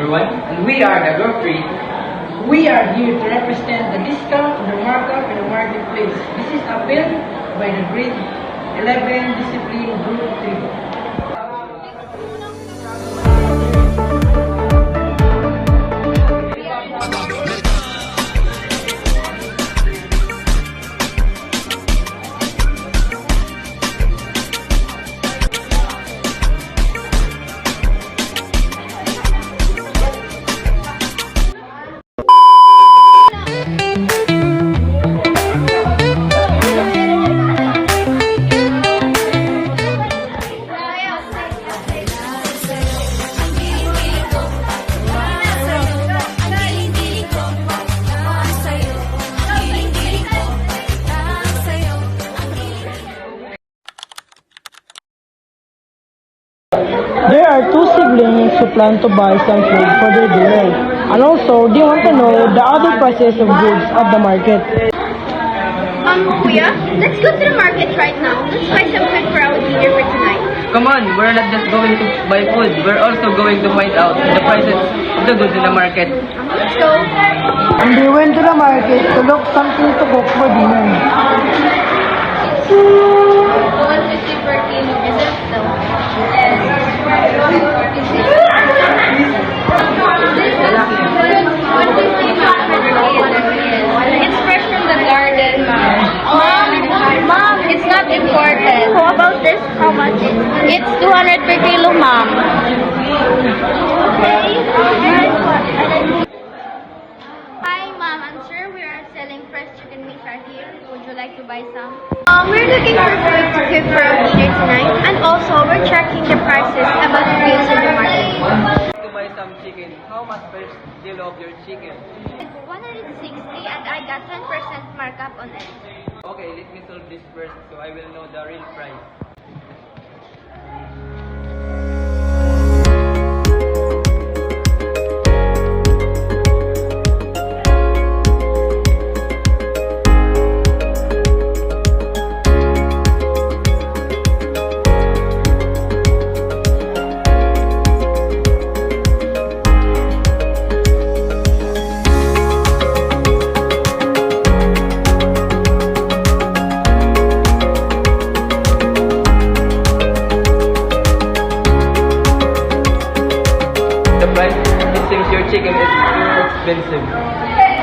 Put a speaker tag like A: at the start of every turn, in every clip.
A: everyone, and we are the Grocery.
B: We are here to represent the discount, the markup, and the marketplace. This is a bill by the grade 11 discipline group 3.
C: There are two siblings who plan to buy some food for their dinner. And also, they want to know the other prices of goods at the market.
D: Kuya, let's go to the market right now. Let's buy some food for our dinner for tonight.
A: Come on, we're not just going to buy food, we're also going to find out the prices of the goods in the market.
D: Let's go.
C: And they went to the market to look something to cook for dinner.
D: 150 per kilo. Is it though? It's fresh from the garden, Mom, it's not imported. How about this? How much is it? It's 200 per kilo, Mom. Hi, Mom. I'm sure we are selling fresh chicken wings right here. Would you like to buy some? We're looking for food to cook for our dinner tonight, and also we're checking the prices about the goods in the market.
A: To buy some chicken, how much per kilo of your chicken?
D: 160, and I got 10% markup on it.
A: Okay, let me solve this first so I will know the real price. The price, it seems your chicken is too expensive.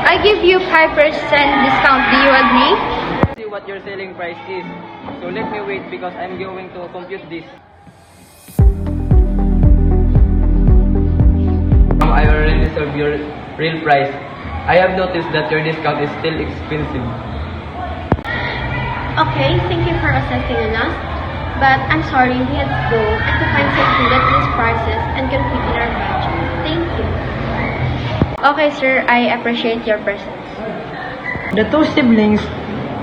D: I give you 5% discount. Do you agree?
A: See what your selling price is. So let me wait because I'm going to compute this. I already served your real price. I have noticed that your discount is still expensive.
D: Okay, thank you for accepting us. But I'm sorry, we have to go and to find something that these prices and can fit in our budget. Thank you. Okay, sir, I appreciate your presence.
C: The two siblings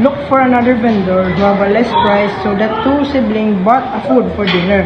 C: looked for another vendor who have a less price, so the two siblings bought a food for dinner.